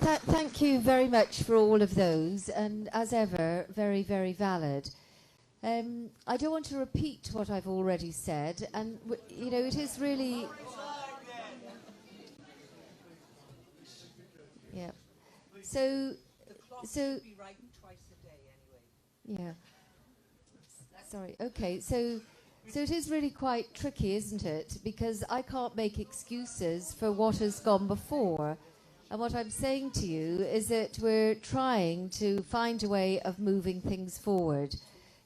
Thank you very much for all of those, and as ever, very, very valid. I don't want to repeat what I've already said, and you know, it is really... Yeah. So... be writing twice a day anyway. Yeah. Sorry. Okay. So it is really quite tricky, isn't it? Because I can't make excuses for what has gone before. And what I'm saying to you is that we're trying to find a way of moving things forward.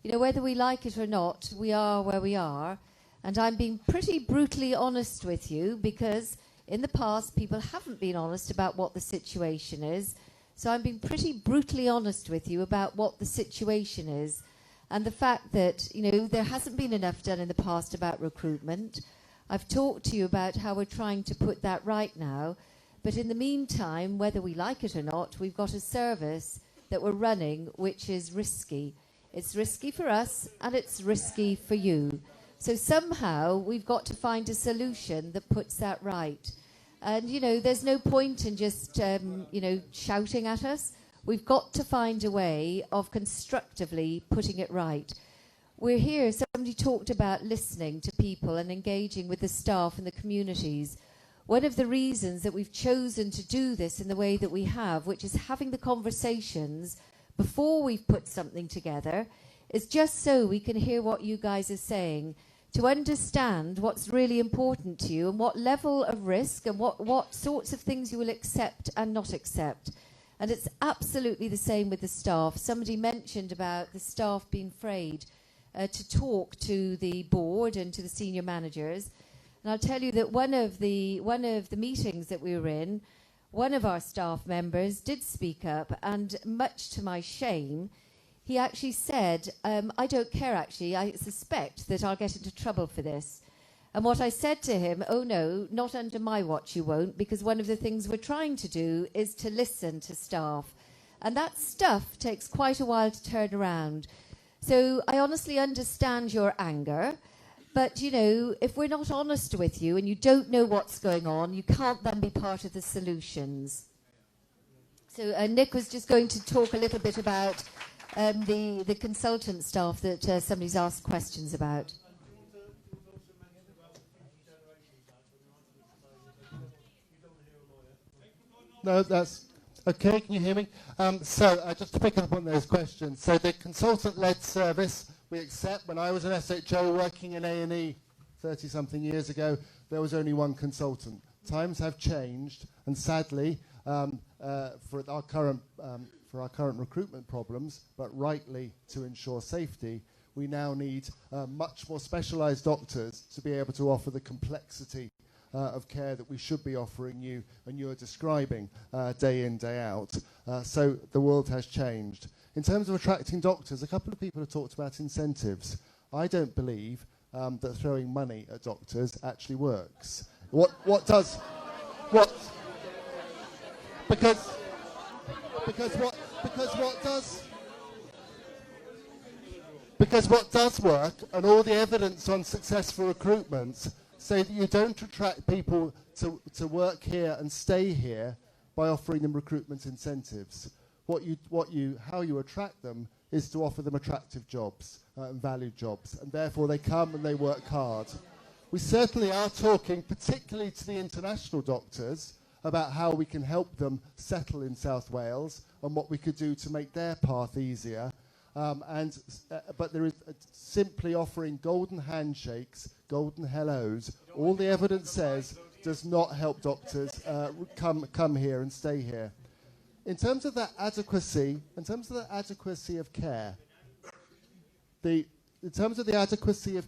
You know, whether we like it or not, we are where we are. And I'm being pretty brutally honest with you because in the past, people haven't been honest about what the situation is. So I'm being pretty brutally honest with you about what the situation is. And the fact that, you know, there hasn't been enough done in the past about recruitment. I've talked to you about how we're trying to put that right now. But in the meantime, whether we like it or not, we've got a service that we're running which is risky. It's risky for us and it's risky for you. So somehow we've got to find a solution that puts that right. And, you know, there's no point in just, you know, shouting at us. We've got to find a way of constructively putting it right. We're here, somebody talked about listening to people and engaging with the staff and the communities. One of the reasons that we've chosen to do this in the way that we have, which is having the conversations before we've put something together, is just so we can hear what you guys are saying, to understand what's really important to you and what level of risk and what sorts of things you will accept and not accept. And it's absolutely the same with the staff. Somebody mentioned about the staff being afraid to talk to the board and to the senior managers. And I'll tell you that one of the meetings that we were in, one of our staff members did speak up, and much to my shame, he actually said, I don't care actually, I suspect that I'll get into trouble for this. And what I said to him, oh no, not under my watch you won't, because one of the things we're trying to do is to listen to staff. And that stuff takes quite a while to turn around. So I honestly understand your anger, but you know, if we're not honest with you and you don't know what's going on, you can't then be part of the solutions. So Nick was just going to talk a little bit about the consultant staff that somebody's asked questions about. No, that's okay. Can you hear me? So just to pick up on those questions. So the consultant-led service we accept. When I was an SHO working in A&E 30-something years ago, there was only one consultant. Times have changed, and sadly, for our current recruitment problems, but rightly to ensure safety, we now need much more specialised doctors to be able to offer the complexity of care that we should be offering you and you're describing day in, day out. So the world has changed. In terms of attracting doctors, a couple of people have talked about incentives. I don't believe that throwing money at doctors actually works. What does work, and all the evidence on successful recruitment say that you don't attract people to work here and stay here by offering them recruitment incentives. How you attract them is to offer them attractive jobs and valued jobs, and therefore they come and they work hard. We certainly are talking, particularly to the international doctors, about how we can help them settle in South Wales and what we could do to make their path easier. But there is simply offering golden handshakes, golden hellos. All the evidence says does not help doctors come here and stay here. In terms of that adequacy, of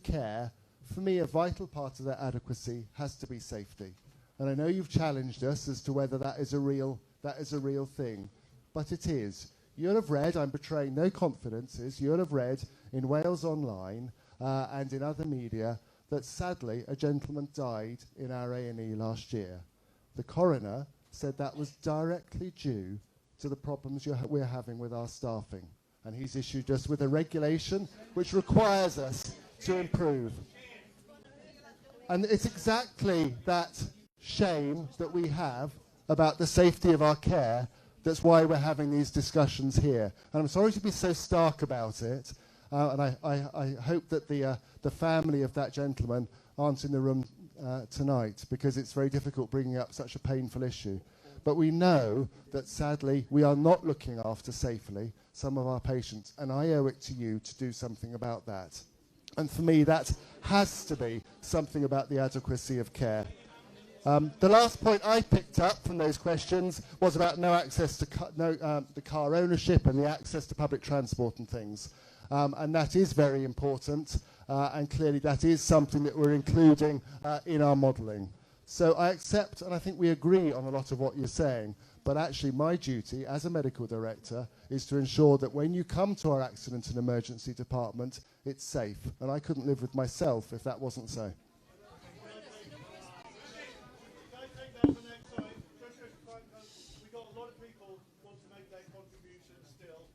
care, for me, a vital part of that adequacy has to be safety. And I know you've challenged us as to whether that is a real thing, but it is. You'll have read, I'm betraying no confidences, you'll have read in Wales Online and in other media that sadly a gentleman died in our A&E last year. The coroner said that was directly due to the problems we're having with our staffing. And he's issued us with a regulation which requires us to improve. And it's exactly that shame that we have about the safety of our care That's why we're having these discussions here. And I'm sorry to be so stark about it, and I hope that the family of that gentleman aren't in the room tonight, because it's very difficult bringing up such a painful issue. But we know that, sadly, we are not looking after safely some of our patients, and I owe it to you to do something about that. And for me, that has to be something about the adequacy of care. The last point I picked up from those questions was about no access to the car ownership and the access to public transport and things. And that is very important, and clearly that is something that we're including in our modelling. So I accept, and I think we agree on a lot of what you're saying, but actually my duty as a medical director is to ensure that when you come to our accident and emergency department, it's safe. And I couldn't live with myself if that wasn't so. We've got a lot of people want to make their contributions still.